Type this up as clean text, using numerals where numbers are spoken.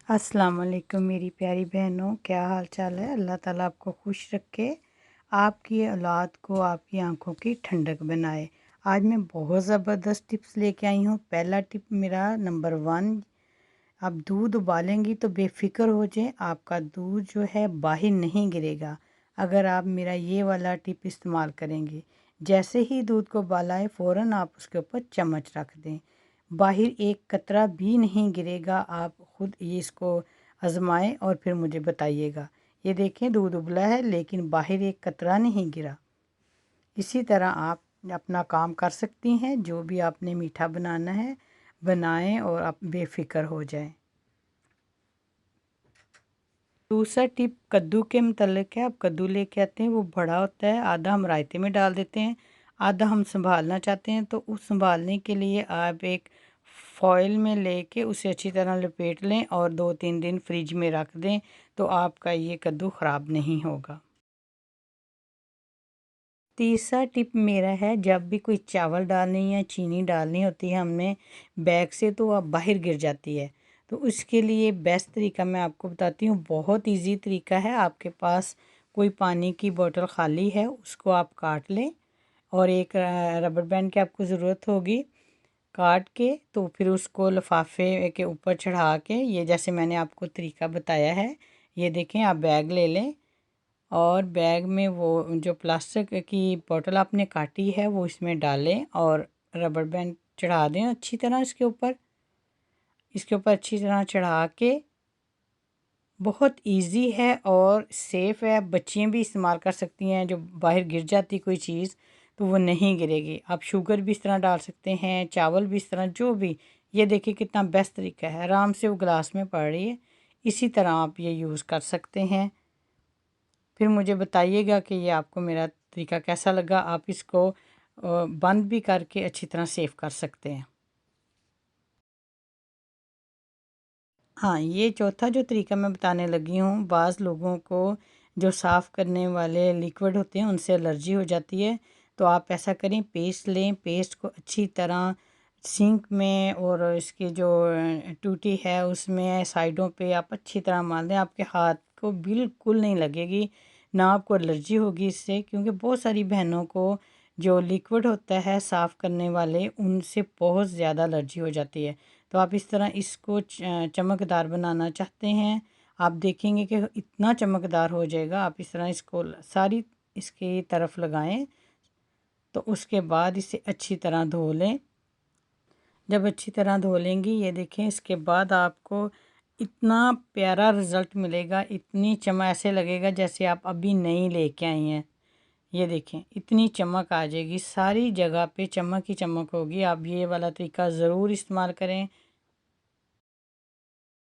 अस्सलाम वालेकुम मेरी प्यारी बहनों, क्या हाल चाल है। अल्लाह ताला आपको खुश रखे, आपकी औलाद को आपकी आंखों की ठंडक बनाए। आज मैं बहुत ज़बरदस्त टिप्स लेके आई हूँ। पहला टिप मेरा नंबर 1, आप दूध उबालेंगी तो बेफ़िक्र हो जाएं, आपका दूध जो है बाहर नहीं गिरेगा अगर आप मेरा ये वाला टिप इस्तेमाल करेंगे। जैसे ही दूध को उबाला है फ़ौरन आप उसके ऊपर चम्मच रख दें, बाहर एक कतरा भी नहीं गिरेगा। आप ख़ुद ये इसको आजमाएं और फिर मुझे बताइएगा। ये देखें दूध उबला है लेकिन बाहर एक कतरा नहीं गिरा। इसी तरह आप अपना काम कर सकती हैं। जो भी आपने मीठा बनाना है बनाएं और आप बेफ़िक्र हो जाएं। दूसरा टिप कद्दू के मतलब है। आप कद्दू लेके आते हैं, वो बड़ा होता है, आधा हम रायते में डाल देते हैं, आधा हम संभालना चाहते हैं। तो उस संभालने के लिए आप एक फॉइल में लेके उसे अच्छी तरह लपेट लें और 2-3 दिन फ्रिज में रख दें, तो आपका ये कद्दू ख़राब नहीं होगा। तीसरा टिप मेरा है, जब भी कोई चावल डालनी या चीनी डालनी होती है हमने बैग से, तो वह बाहर गिर जाती है। तो उसके लिए बेस्ट तरीका मैं आपको बताती हूँ, बहुत इजी तरीका है। आपके पास कोई पानी की बोतल खाली है, उसको आप काट लें और एक रबर बैंड की आपको ज़रूरत होगी। काट के तो फिर उसको लिफाफे के ऊपर चढ़ा के, ये जैसे मैंने आपको तरीका बताया है, ये देखें आप बैग ले लें और बैग में वो जो प्लास्टिक की बोतल आपने काटी है वो इसमें डालें और रबर बैंड चढ़ा दें अच्छी तरह इसके ऊपर अच्छी तरह चढ़ा के। बहुत इजी है और सेफ़ है, बच्चियाँ भी इस्तेमाल कर सकती हैं। जो बाहर गिर जाती कोई चीज़ तो वो नहीं गिरेगी। आप शुगर भी इस तरह डाल सकते हैं, चावल भी इस तरह, जो भी। ये देखिए कितना बेस्ट तरीका है, आराम से वो गिलास में पड़ रही है। इसी तरह आप ये यूज़ कर सकते हैं। फिर मुझे बताइएगा कि ये आपको मेरा तरीका कैसा लगा। आप इसको बंद भी करके अच्छी तरह सेव कर सकते हैं। हाँ, ये चौथा जो तरीका मैं बताने लगी हूँ, बाज़ लोगों को जो साफ़ करने वाले लिक्विड होते हैं उनसे एलर्जी हो जाती है। तो आप ऐसा करें, पेस्ट लें, पेस्ट को अच्छी तरह सिंक में और इसकी जो टूटी है उसमें साइडों पे आप अच्छी तरह मार दें। आपके हाथ को बिल्कुल नहीं लगेगी, ना आपको एलर्जी होगी इससे, क्योंकि बहुत सारी बहनों को जो लिक्विड होता है साफ़ करने वाले उनसे बहुत ज़्यादा एलर्जी हो जाती है। तो आप इस तरह इसको चमकदार बनाना चाहते हैं, आप देखेंगे कि इतना चमकदार हो जाएगा। आप इस तरह इसको सारी इसकी तरफ लगाएं, तो उसके बाद इसे अच्छी तरह धो लें। जब अच्छी तरह धो लेंगी, ये देखें, इसके बाद आपको इतना प्यारा रिज़ल्ट मिलेगा, इतनी चमक, ऐसे लगेगा जैसे आप अभी नई लेके आई हैं। ये देखें इतनी चमक आ जाएगी, सारी जगह पे चमक ही चमक होगी। आप ये वाला तरीका ज़रूर इस्तेमाल करें।